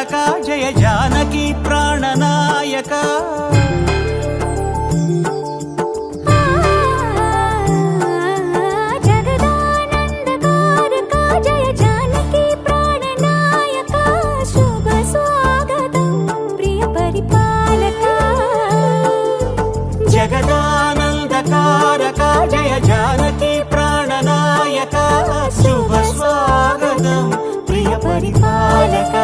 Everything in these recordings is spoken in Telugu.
తారక జయ జానకి ప్రాణనాయక జగదానందకారక జయ జానకి ప్రాణనాయక శుభ స్వాగతం ప్రియ పరిపాలక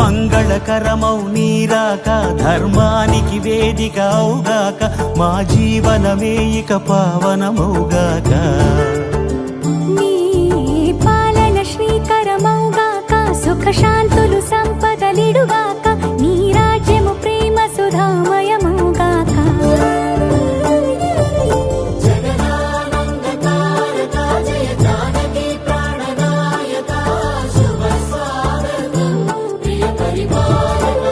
మంగళకరమౌ నీరాక ధర్మానికి వేదిక అవుగాక మా జీవనమే ఇక పావనమౌగాక నీ పాలన శ్రీకరమౌగాక సుఖ శాంతులు సంపదలిడుగాక నీ రాజ్యము ప్రేమ సుధామయమౌగాక జగదానందకారక జయ జానకి ప్రాణనాయక శుభ స్వాగతం ప్రియ పరిపాలక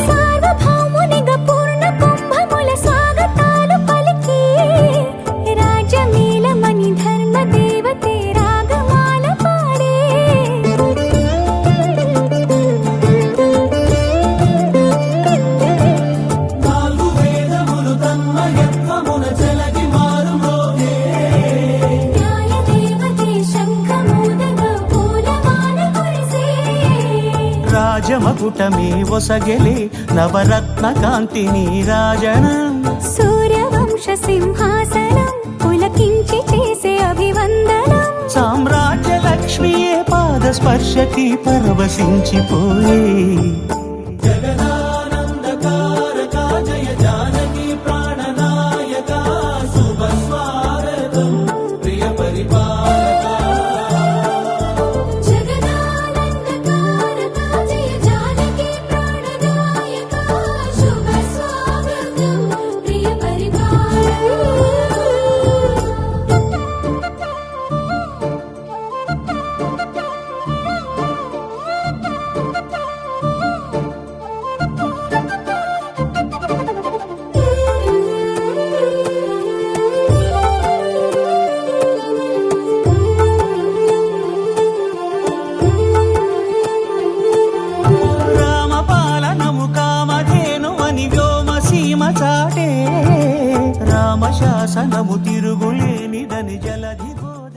సార్వభౌమునిగా పూర్ణ కుంభముల స్వాగతాలు పలికి రాజమేళమణి ధర్మ దేవతే రాగమాల పాడే నాలుగు వేదములు తన్మయత్వమున జలగి మారుమోగే న్యాయ దేవతే శంఖమూదగా పూలమాల కురిసే రాజమకుటమే ఒసగెలే నవరత్న కాంతి నీరాజనం సూర్యవంశ సింహాసనం పులకించి చేసే అభివందనం సామ్రాజ్య లక్ష్మియే పాద స్పర్శకి పరవశించిపోయే జగదానందకారక జయ జానకి ప్రాణనాయక శుభ స్వాగతం ప్రియ పరిపాలక జగదానందకారక జయ జానకి ప్రాణనాయక శుభ స్వాగతం ప్రియ రామపాలనము కామధేను అని వ్యోమసీమ చాటే రామశాసనము తిరుగులేనిదని జలధి బోధ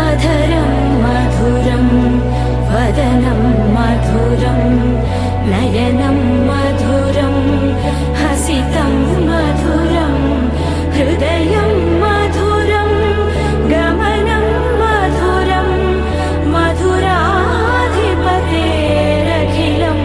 అధరం మధురం వదనం మధురం నయనం మధురం హసితం మధురం హృదయం మధురం గమనం మధురం మధురాధిపతేరఖిలం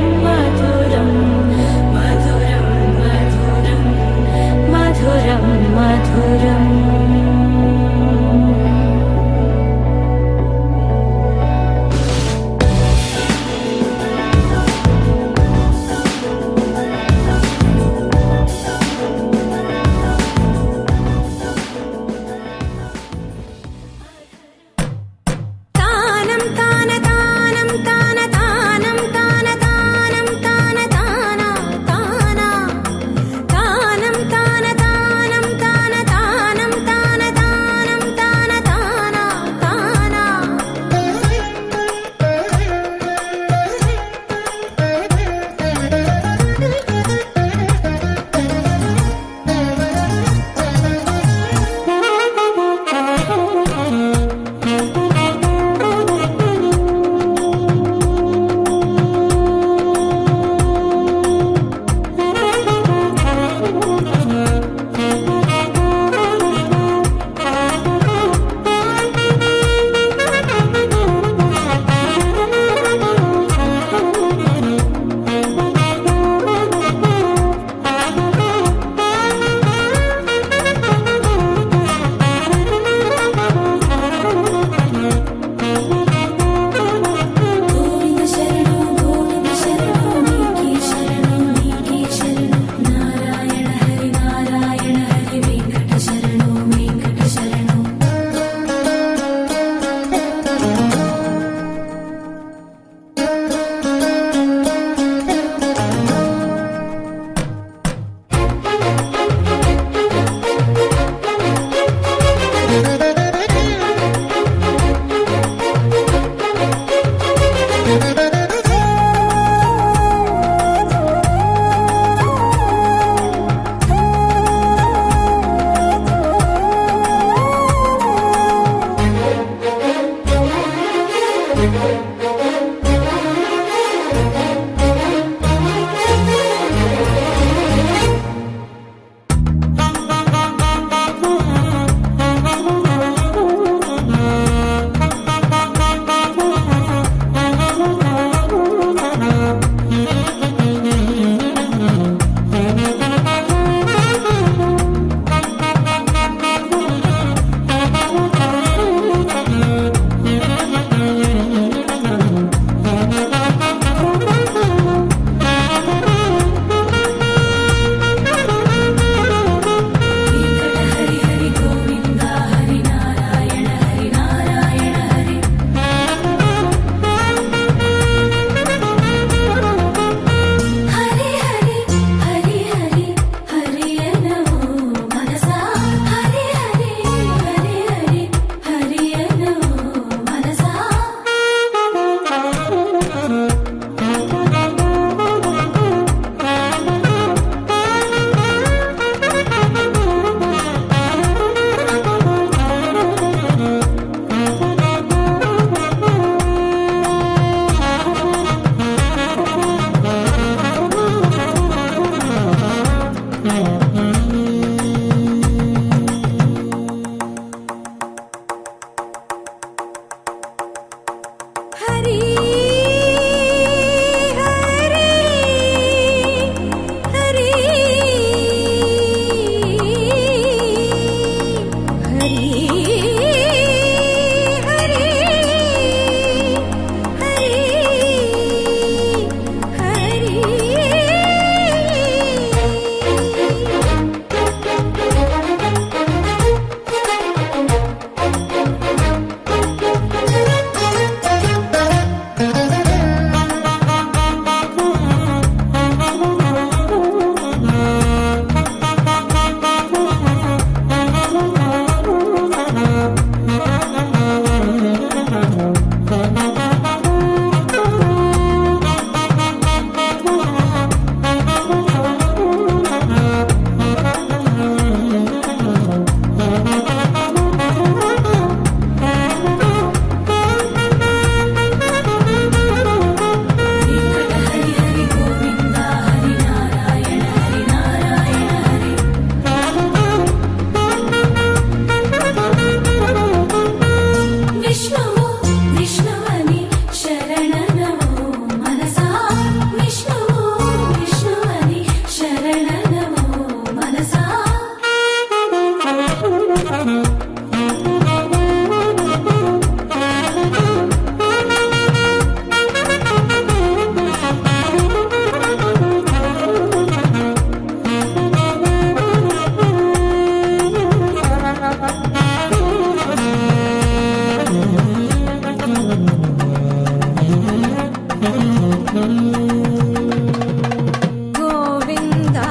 గోవిందా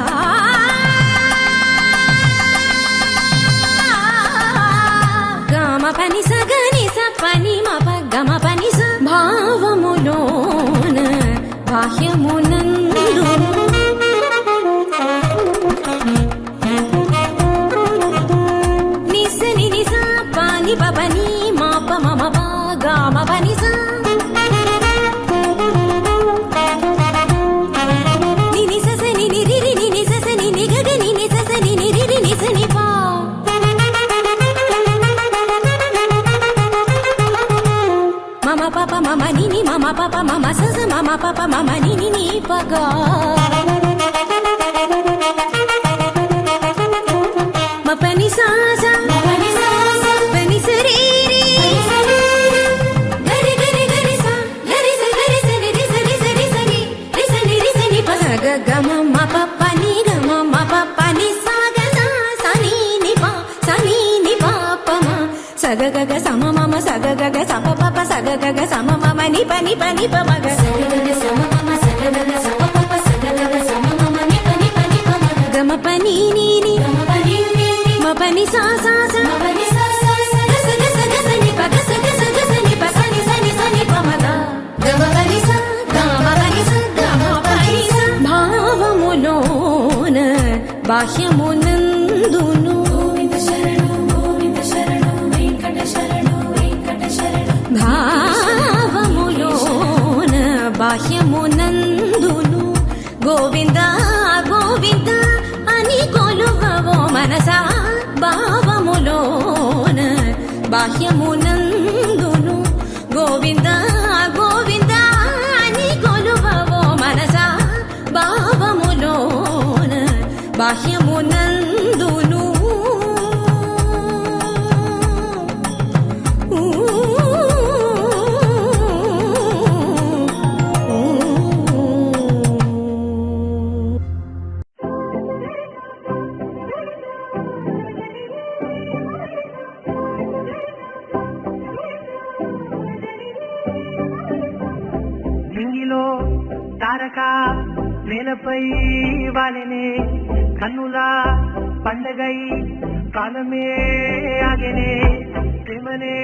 గమ పని సగని సపని మప గమ పని స భావములోన బాహ్యమునందు నిసని నిస పాని పని మాప మమ ప గమ పని స నిని స ని ని రి రి ని స ని ని గ గ ని స ని ని రి రి ని స ని పా మమ పాప మమ నిని మమ పాప మమ సస మమ పాప మమ నిని ని పగా మపని సాస పని సరి రి గరి గరి గరి స గరి స గరి స రి స రి స రి స రి రి స ని రి స ని ప స గ గ మ మ ప ప ని గ మ మ ప ప ని స గ స స ని ని ప స ని ని ప ప మ స గ గ గ స మ మ మ స గ గ గ స ప ప ప స గ గ గ స మ మ మ ని ప ని ప ని ప మ గ స గ గ గ స మ మ మ స గ గ గ స ప ప ప స గ గ గ స మ మ మ ని ప ని ప ని ప మ గ మ ప ని ని ని గ మ ప ని ని ని మ ప ని సా సా స మ ప ని సా సా స గ స గ స గ స ని ప గ స గ స గ స ని ప స ని స ని స ని ప మ గ గ మ ప ని స గ మ ప ని స గ మ ప ని స భావములోన బాహ్యమునందును గోవింద శరణు వెంకట శరణు భావములోన బాహ్యమునందును గోవింద గోవింద అని కొలువవో మనసా భావములోన బాహ్యమునందును గోవింద గోవింద అని కొలువవో మనసా భావములోన బాహ్యమునందును నింగిలో తారక నేలపై వాలినే కన్నులా పండగై కాలమే ఆగనే ప్రేమనే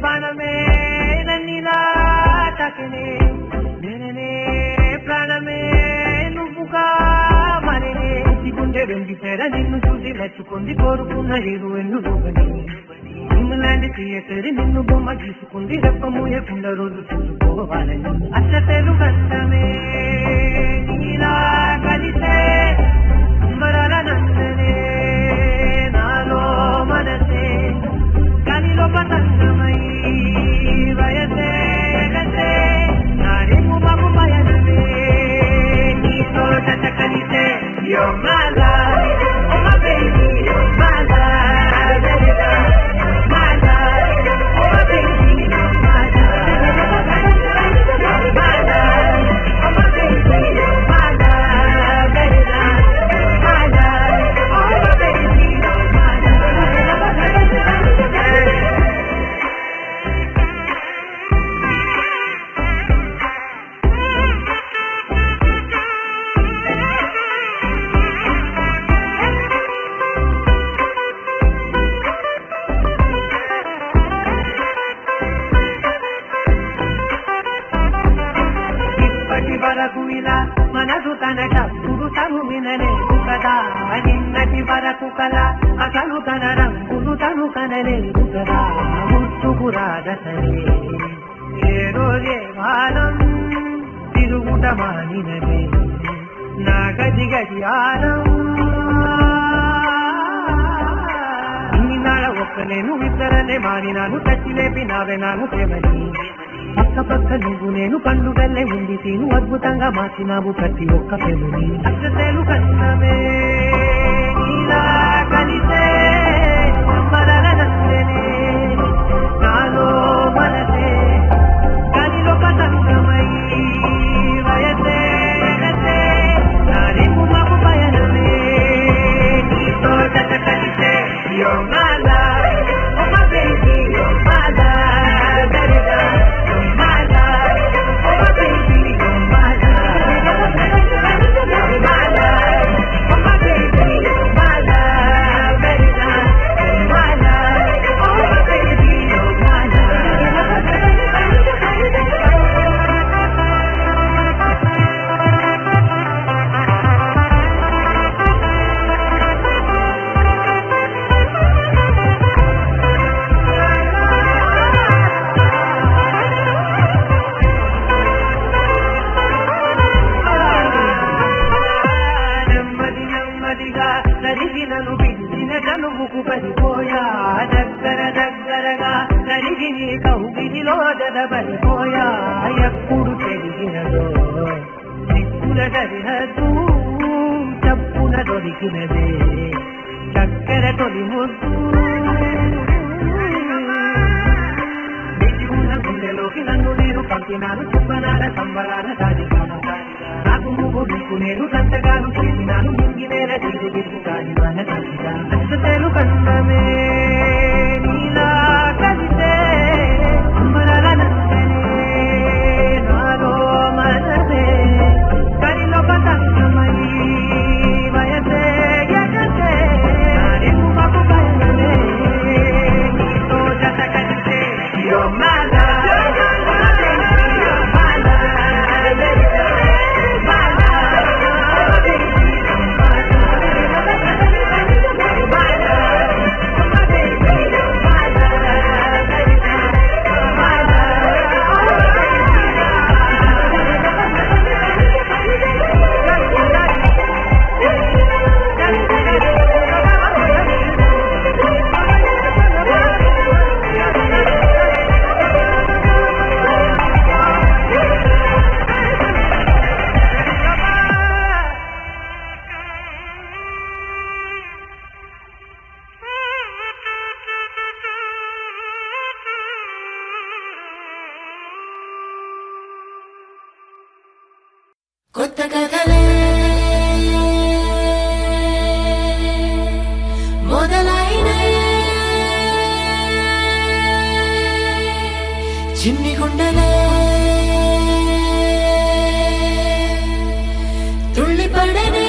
బాణమే నన్నిలా తాకినే నేననే ప్రాణమే నువ్వుగా మరినే గుండె వెండితెర నిన్ను చూసి మెచ్చుకుంది కోరుకున్న హీరోయిన్ను నువ్వని ఇంగ్లాండ్ థియేటర్ నిన్ను బొమ్మ గీసుకుంది రెప్ప మూయకుండా రోజు చూసుకోవాలని అట్ల తెలుగంటమే నీలా కలిసే మరల నందనే నాలో మనసే కనిలో పతంగమై వయసే ఎగసే నారేము బాబు పయనమే నీతో జత కలిసే You're my life, oh my baby, you're my life, my life, oh my baby, you're my life, my life, oh my baby, you're my life, my life, oh my baby, you're my వరకు ఇలా మనసు తన డబ్బులు తను వినలేదు కదా నిన్నటి వరకు కల అసలు తన రంగులు తను కనలేదు కదా ముట్టుకు రాదసలే ఏ రోజే వారం తిరుగుట మానినదే నా గది గది ఆరం ఇన్నాళ్ళ ఒక్కనేను ఇద్దరనే మారినాను తచ్చి లేపి నావే నాను ప్రేమని పక్క పక్క నువ్వు నేను పండుగల్లే ఉంది తీను అద్భుతంగా మార్చినావు ప్రతి ఒక్క పెళ్ళి అచ్చతేలు కన్నమే నీలా కలిసే మరల నచ్చనే నాలో మనసే కనిలో పతంగమై వయసే ఎగసే నారేము మాకు పయనమే నీతో జత కలిసే You're my life, oh my baby, you're my life, you're my life, oh my baby, you're my మదిలో జడబడిపోయా ఎప్పుడు తెలిగినదో సిక్కుల సరిహద్దు చప్పున దొరికినదే చక్కెర తొలి ముద్దు గుండెలోకి నన్ను నేను పంపినాను చుబ్బనాల సంబరాల దాడిగాను నాకు నువ్వు నీకు నేను సంతగాను చేసినాను మింగి నేల తిరిగి దిక్కు కాని మన కవిగా అచ్చతేలు కండమే నీలా కలిసే అంబరాల నచ్చనే నాలో మనసే కరిలో పతంగమై వయసే ఎగసే నారెము మాకు కలలే నీతో జత కలిసే You're my love, you're my కొత్త కథలే మొదలైనయే చిన్ని గుండెలే తుళ్ళిపడనే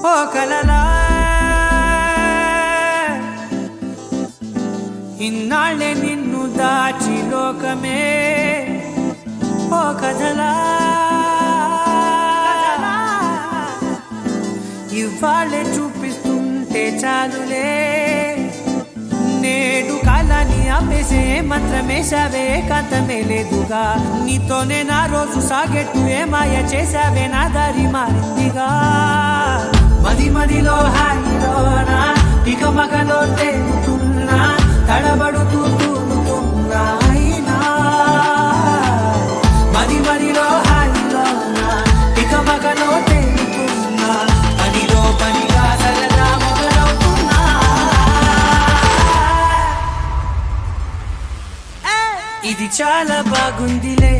ఓ కలలా ఇన్నాళ్ళే నిన్ను దాచి లోకమే ఓ కథలా ఇవాళ్ళే చూపిస్తుంటే చాలులే నేడు కాలాన్ని ఆపేసే మంత్రమేశావే కాంతమే లేదుగా నీతోనే నా రోజు సాగెట్టు ఏ మాయ చేశావే నా దారి మారిందిగా మది మదిలో హాయిలోనా ఇక మగలో తేలుతున్నా తడబడుతూ తూలుతున్నా అయినా మది మదిలో హాయిలోనా ఇక మగలో తేలుతున్నా పనిలో పనిగా సరదా మొదలవుతున్నా ఇది చాలా బాగుందిలే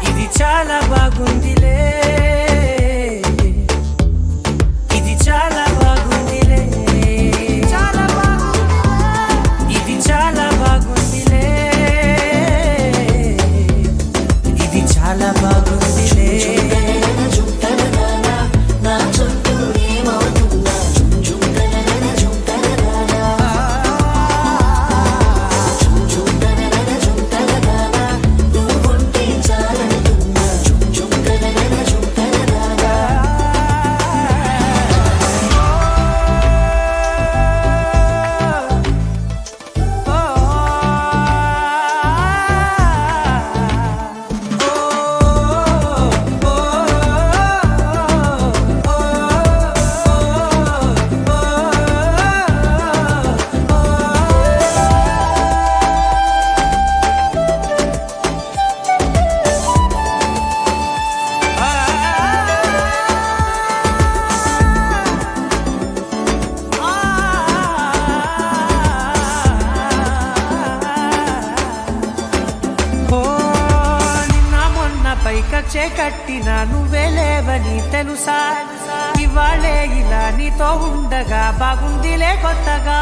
ఇది చాలా బాగుందిలే ఇది చాలా బాగుందిలే చాలా బాగుంది ఇది చాలా బాగుందిలే ఇది చాలా బాగుందిలే కట్టినా నువ్వే లేవని తెలుసా ఇవాళే ఇలా నీతో ఉండగా బాగుందిలే కొత్తగా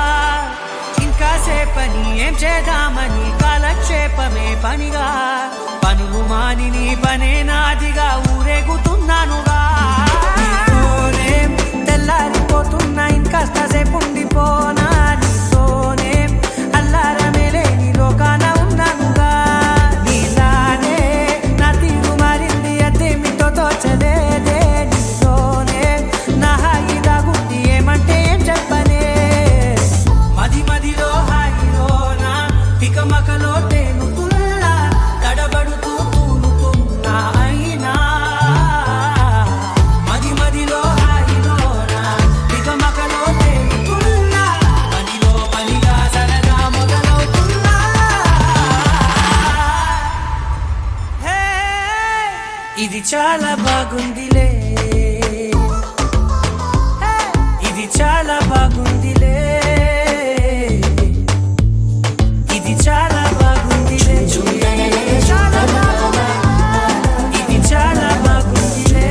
ఇంకా సేపని ఏం చేద్దామని కాలక్షేపమే పనిగా పనులు మాని నీ పనే నాదిగా ఊరేగుతున్నానుగా నీతోనే తెల్లారిపోతున్నా ఇంకాస్త సేపు ఉండిపోనా నీతోనే అల్లారమే లేని లోకాన ఉన్నానుగా నీలానే నా తీరు మారింది అదేమిటో తోచలేదే నీతోనే నా హాయి దాగుంది ఏమంటే ఏం చెప్పనే మది మదిలో హాయిలోనా తికమకలో తేలుతున్నా తడబడుతూ తూలుతున్నా అయినా మది మదిలో హాయిలోనా తికమకలో తేలుతున్నా పనిలో పనిగా సరదా మొదలవుతున్నా హే ఇది చాలా బాగుందిలే ఇది చాలా బాగుందిలే ఇది చాలా బాగుందిలే చాలా బాగుంది ఇది చాలా బాగుందిలే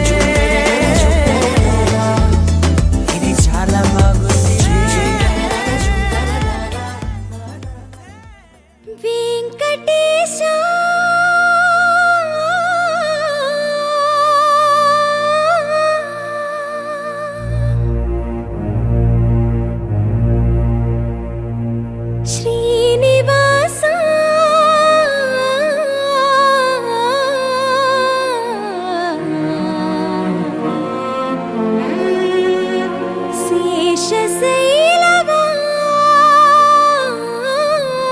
ఇది చాలా బాగుందిలే వెంకటేశ శ్రీనివాస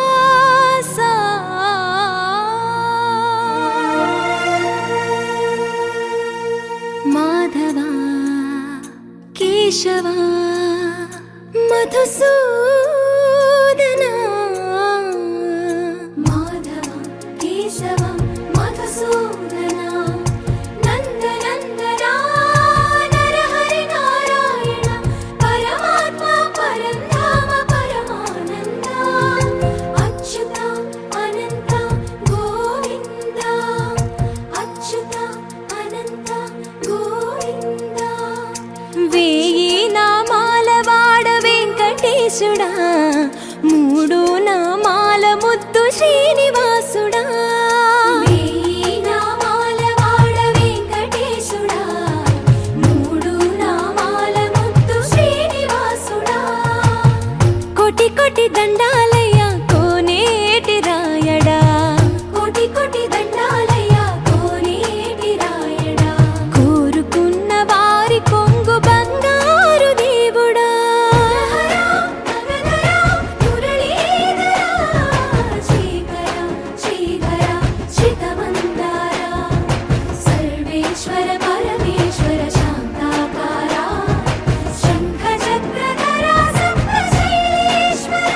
శేషశైలవాస మాధవ కేశవ మధుసూదన మాధవ కేశవ మధుసూదన నందనందన నరహరి నారాయణ పరమాత్మ పరంధామ పరమానంద అచ్యుత అనంత గోవింద అచ్యుత అనంత గోవింద వేయి నామాల వాడ వెంకటేశుడా మూడు నామాల ముద్దు శ్రీనివాసుడా వేయి నామాల వాడ వెంకటేశుడా మూడు నామాల ముద్దు శ్రీనివాసుడా కోటి కోటి దండాలయ్య కోనేటి రాయడా కోటి కోటి దండాలయ్య కోనేటి రాయడా కోరుకున్న వారి కొంగు బంగారు దేవుడా సర్వేశ్వర పరమేశ్వర శాంతాకార శంఖ చక్రధర సప్తశైలేశ్వర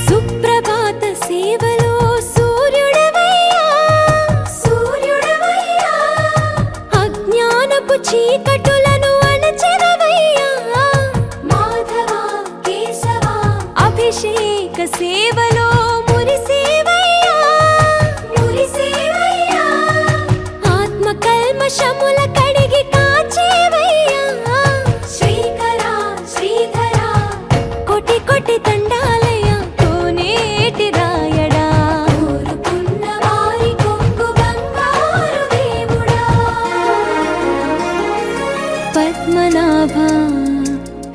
సుప్రభాత సేవలో సూర్యుడవయ్యా సూర్యుడవయ్యా అజ్ఞానపు చీకటులను అణచెదవయ్యా మాధవ కేశవ అభిషేక సేవలో మురిసేవయ్యా మురిసేవయ్యా ఆత్మ కల్మషముల కడిగి కాచేవయ్యా శ్రీకర శ్రీధర కోటి కోటి దండాలయ కోనేటి రాయడా కోరుకున్న వారి కొంగు బంగారు దేవుడా పద్మనాభ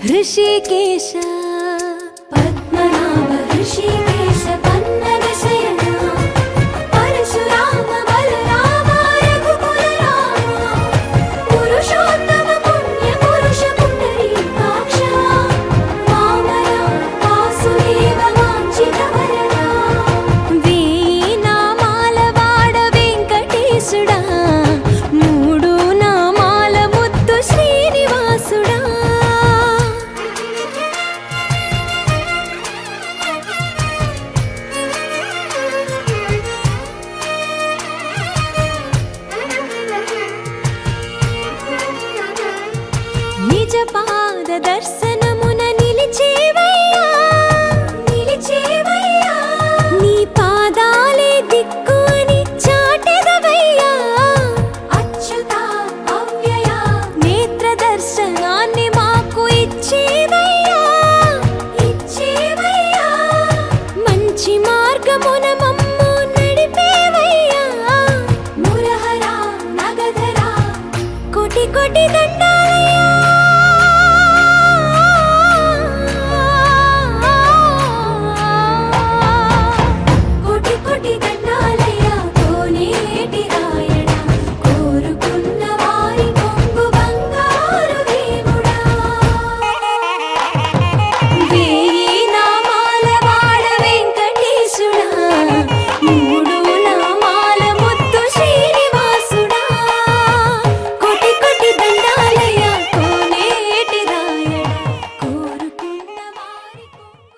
హృషికేశ పద్మనాభ హృషికేశ పన్నగ శయన పరశురామ బలరామ రఘుకుల రామ పురుషోత్తమ పుణ్య పురుష పుండరీకాక్ష వామన వాసుదేవ వాంఛిత వరద వేయి నామాల వాడ వెంకటేశుడా మూడు నామాల ముద్దు శ్రీనివాసుడా పాద దర్శనమున నిలిచేవయ్యా నిలిచేవయ్యా నీ పాదాలే దిక్కు అని చాటెదవయ్యా అచ్యుతా అవ్యయా నేత్ర దర్శనాన్ని మాకు ఇచ్చేవయ్యా ఇచ్చేవయ్యా మంచి మార్గమున మమ్ము నడిపేవయ్యా మురహరా నగధరా కోటి కోటి దండాలయ్యా కోటి కోటి దండాలయ్యా కోనేటి రాయడా కోరుకున్న వారి కొంగు బంగారు దేవుడా వేయి నామాల వాడ వెంకటేశుడా మూడు నామాల ముద్దు శ్రీనివాసుడా కోటి కోటి దండాలయ్యా కోనేటి రాయడా కోరుకున్న వారి కొంగు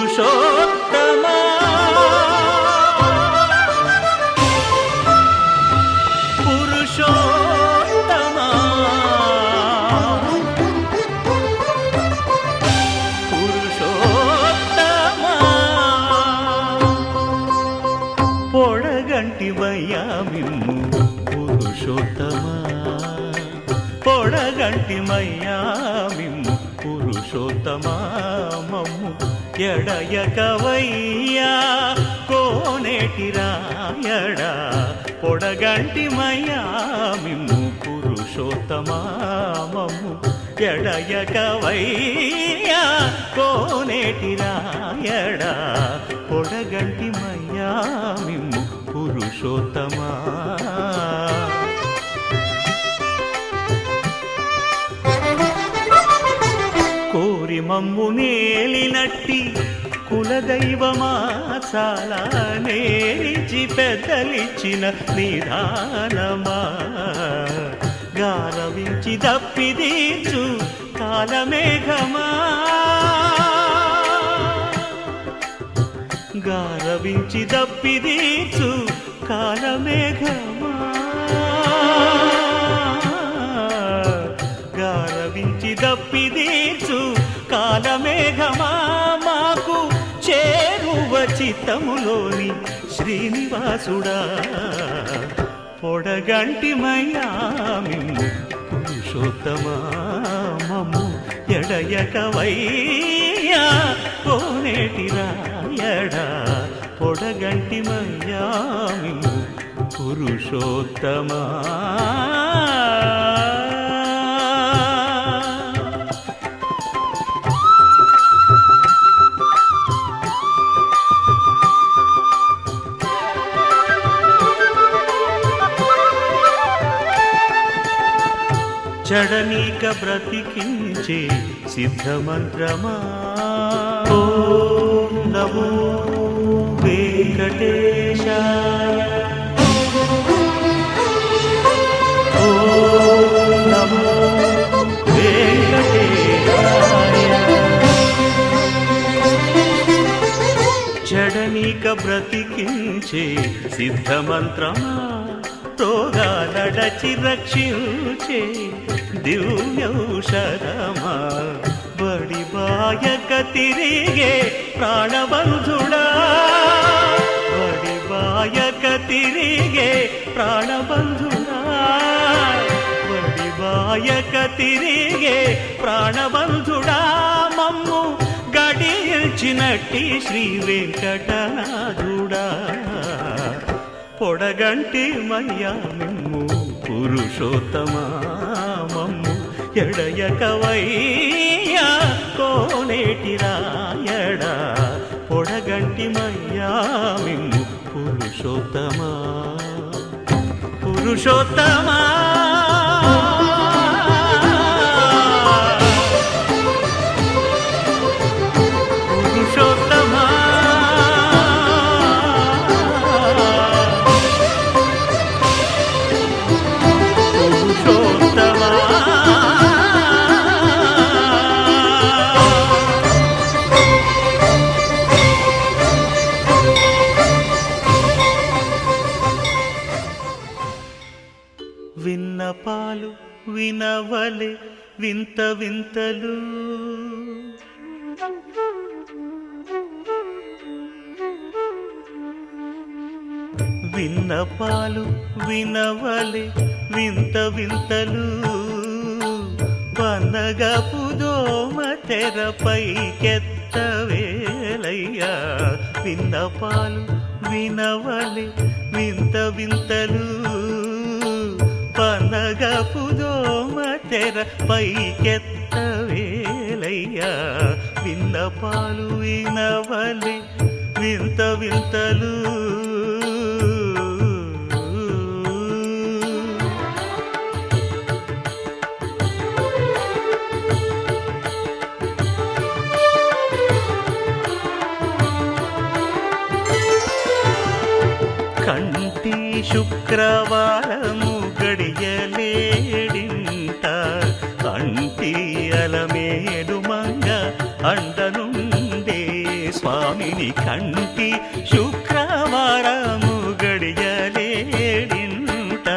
పురుషోత్తమా పురుషోత్తమా పురుషోత్తమా పొడగంటివయ్యా మిమ్ము పురుషోత్తమా పొడగంటిమయ్యా మిమ్ము పురుషోత్తమా మమ్ము ఎడయకవయ్యా కోనేటి రాయడా పొడగంటిమయ్యా మిమ్ము పురుషోత్తమా మమ్ము ఎడయకవయ్యా కోనేటి రాయడా పొడగంటిమయ్యా మిమ్ము పురుషోత్తమా కోరి మమ్ము నేలినట్టి కులదైవమా చాలా నేరిచి పెద్దలిచ్చిన నిదానమా గారవించి దప్పిదీచు కాలమేఘమా గారవించి దప్పిదీచు కాలమేఘమా గారవించి దప్పిదీచు కాలమేఘమా మాకు చేరువ చిత్తములోని శ్రీనివాసుడా పొడగంటిమయ్యా మిమ్ము పురుషోత్తమా మమ్ము ఎడయకవయ్యా కోనేటి రాయడా పొడగంటిమయ్యా మిమ్ము పురుషోత్తమా చడనీక బ్రతికించే సిద్ధమంత్రమా ఓం నమో వెంకటేశాయ ఓం నమో వెంకటేశాయ చడనీక బ్రతికించే సిద్ధమంత్రమా రోగాలడచి రక్షించే దివ్యౌషధమా బడి బాయక తిరిగే ప్రాణబంధుడా బడి బాయక తిరిగే ప్రాణబంధుడా బడి బాయక తిరిగే ప్రాణబంధుడా మమ్ము గడిచినట్టి శ్రీ వెంకటనాథుడా పొడగంటి మయ్యా మిమ్ము పురుషోత్తమా మమ్ము ఎడయకవయ్యా కోనేటి రాయడా పొడగంటి మయ్యా మిమ్ము పురుషోత్తమా పురుషోత్తమా పురుషోత్తమా పురుషోత్తమా వినవలె వింత వింతలు. విన్నపాలు వినవలె వింత వింతలు. పన్నగపు దోమ తెరపైకెత్తవేలయ్యా. విన్నపాలు వినవలె వింత వింతలు. పన్నగపు దోమ తెరపైకెత్తవేలయ్యా. విన్నపాలు వినవలె వింత వింతలు. కంటి శుక్రవారము గడియలేడింట. కంటి అలమేలు మంగ అండనుండే స్వామిని. కంటి శుక్రవారము గడియలేడింట.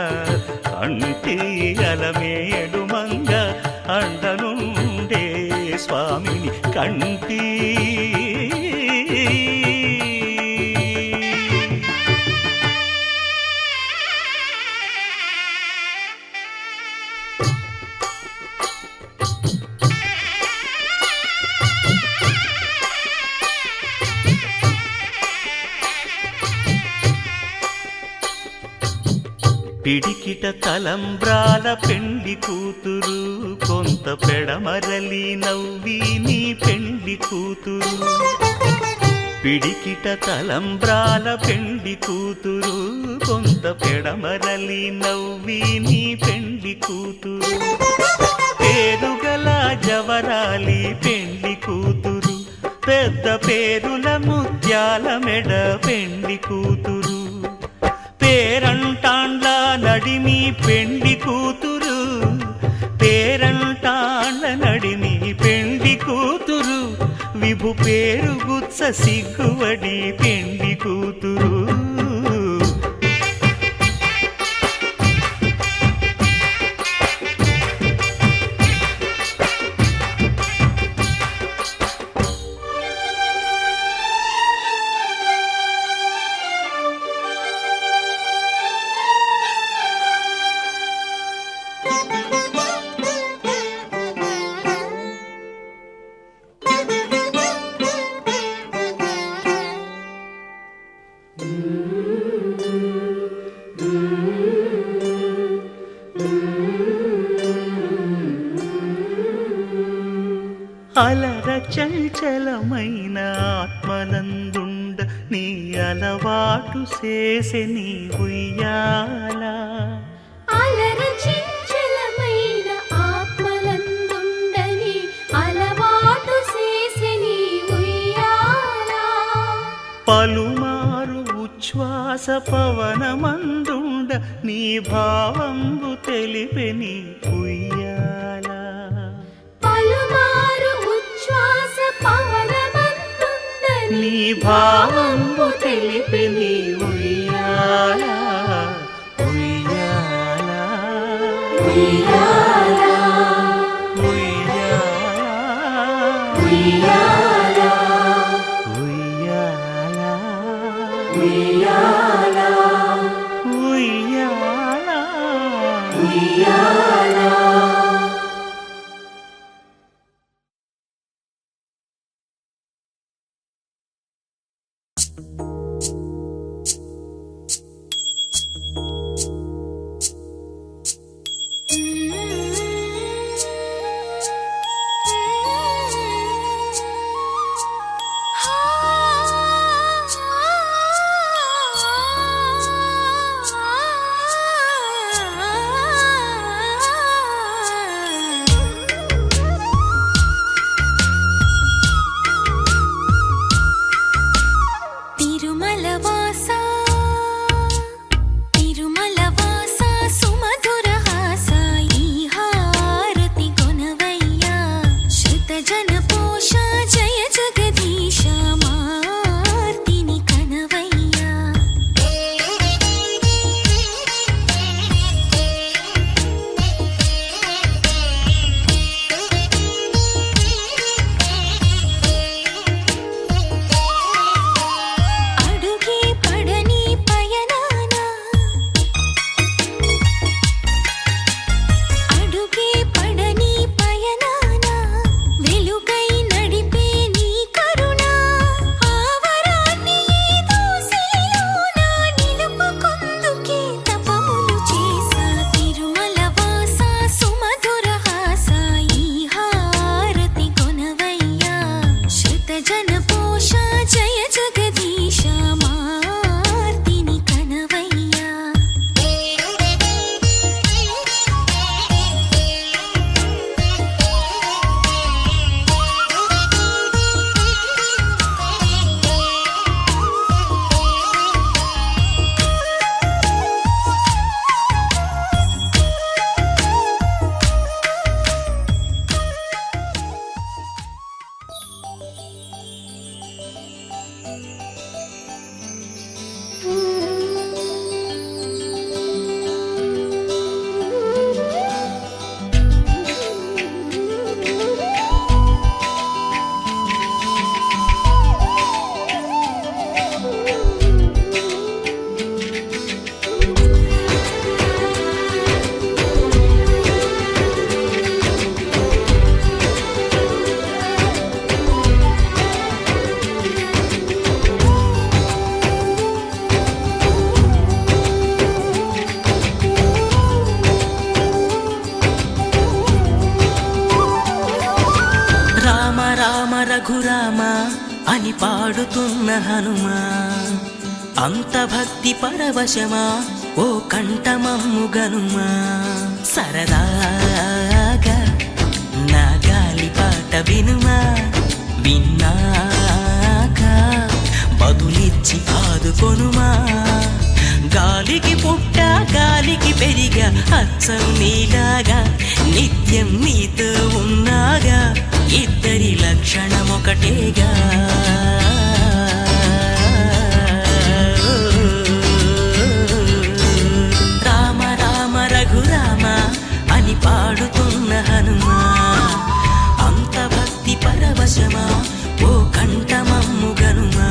కంటి అలమేలు మంగ అండనుండే స్వామిని. కంటి పిడికిట తలంబ్రాల పెండ్లి కూతురు. కొంత పెడమరలి నవ్వి నీ పెండ్లి కూతురు. పిడికిట తలంబ్రాల పెండ్లి కూతురు. కొంత పెడమరలి నవ్వి నీ పెండ్లి కూతురు. పేరుగల జవరాలి పెండ్లి కూతురు. పెద్ద పేరుల ముత్యాల మెడ పెండ్లి కూతురు. పేరంటాండ్ల నడిమి పెండ్లి కూతురు. పేరంటాండ్ల నడిమి పెండ్లి కూతురు. విభు పేరు గుత్స సిగ్గువడి పెండ్లి కూతురు. అలర చంచలమైన ఆత్మనందుండ నీ అలవాటు చేసే నీ ఉయ్యాల. అలర చంచలమైన ఆత్మనందుండ నీ అలవాటు చేసే నీ ఉయ్యాల. పలుమారు ఉచ్ఛ్వాస పవనమందుండ నీ భావంబు తెలిపే నీ ఉయ్యాల. పలుమారు ఉచ్ఛ్వాస పవనమందుండ నీ భావంబు తెలిపే నీ ఉయ్యాల. ఉయ్యాల ఉయ్యాల ఉయ్యాల ఉయ్యాల ఉయ్యాల ఉయ్యాల ఉయ్యాల ఉయ్యాల. రఘురామ అని పాడుతున్న హనుమా అంత భక్తి పరవశమా ఓ కంఠమమ్ము గనుమా సరదాగా నా గాలి పాట వినుమా విన్నాక బదులిచ్చి ఆదుకొనుమా గాలికి పుట్ట గాలికి పెరిగా అచ్చం నీలాగా నిత్యం నీతో ఉన్నాగా ఇద్దరి లక్షణం ఒకటేగా రామ రామ రఘురామ అని పాడుతున్న హనుమా అంత భక్తి పరవశమా ఓ కంఠమమ్ము గనుమా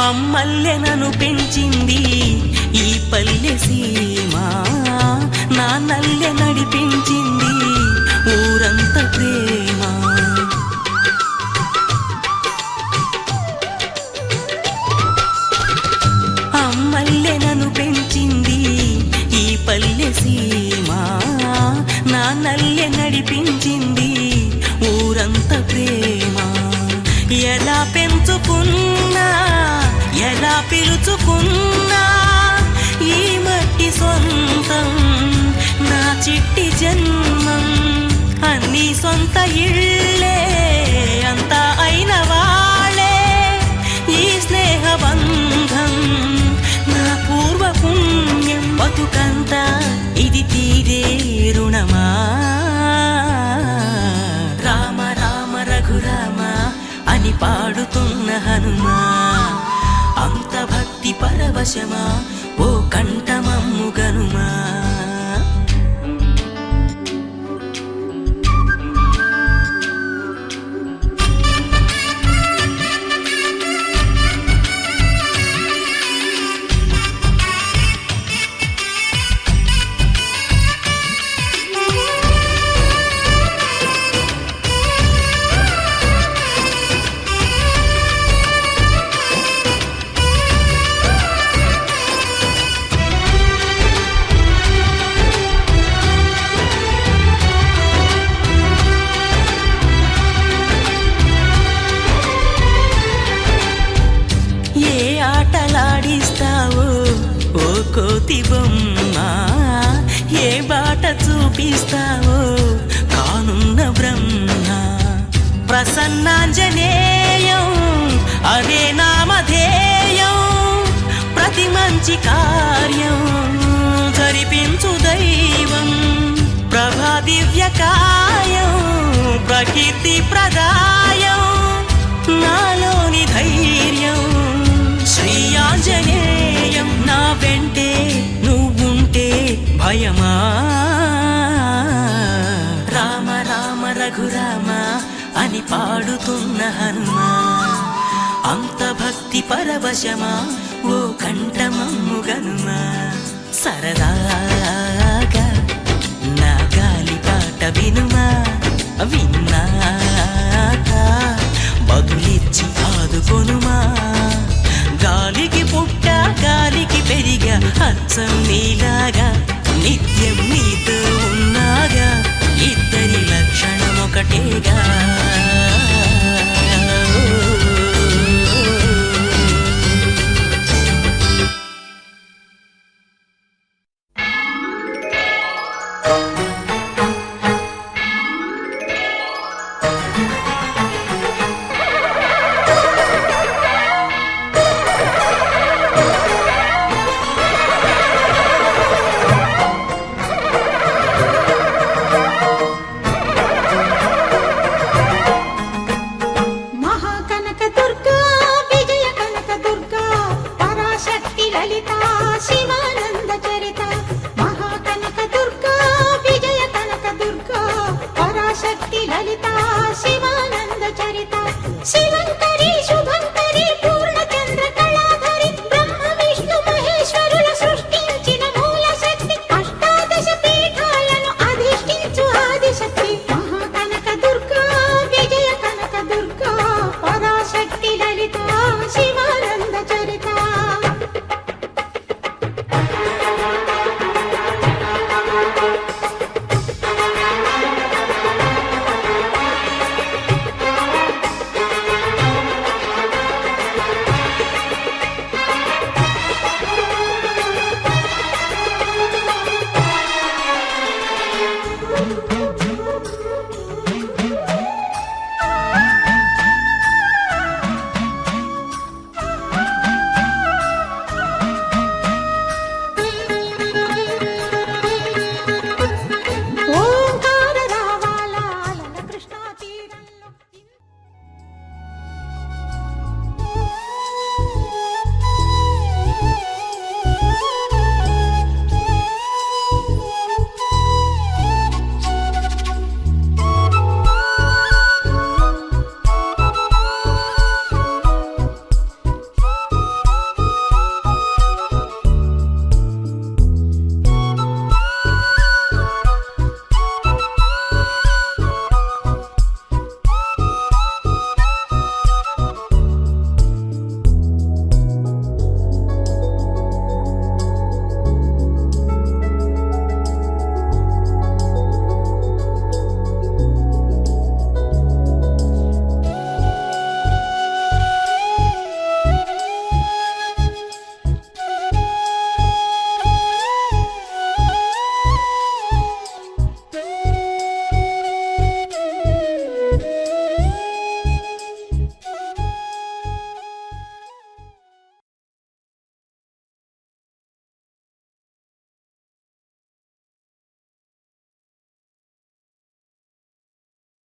అమ్మల్లె నన్ను పెంచింది ఈ పల్లె సీమ నాన్నల్లె నడిపించింది ఊరంత ప్రేమ అమ్మల్లె నన్ను పెంచింది ఈ పల్లె సీమ నాన్నల్లె నడిపించింది ఊరంత ప్రేమ ఎలా పెంచుకున్నా ఎలా పిలుచుకున్నా ఈ మట్టి సొంతం నా చిట్టి జన్మం అన్ని సొంత ఇళ్ళే అంతా అయిన వాళ్ళే ఈ స్నేహ బంధం నా పూర్వ పుణ్యం బతుకంతా ఇది తీరే రుణమా రామ రామ రఘురామ అని పాడుతున్న హనుమా అంత భక్తి పరవశమా ఓ కంఠమమ్ము గనుమా ఓ కోతి బొమ్మ ఏ బాట చూపిస్తావో కానున్న బ్రహ్మ ప్రసన్నాంజనేయం అదే నామధేయం ప్రతి మంచి కార్యం జరిపించు దైవం ప్రభా దివ్యకాయం ప్రకీర్తి ప్రదాయం నాలోని ధైర్యం శ్రీ ఆంజనేయం నా వెంటే నువ్వుంటే భయమా రామ రామ రఘురామ అని పాడుతున్న హనుమా అంత భక్తి పరవశమా ఓ కంఠమమ్ము గనుమా సరదాగా నా గాలి పాట వినుమా విన్నాక బదులిచ్చి ఆదుకొనుమా గాలికి పుట్ట గాలికి పెరిగా అచ్చం నీలాగా నిత్యం నీతో ఉన్నాగా ఇద్దరి లక్షణం ఒకటేగా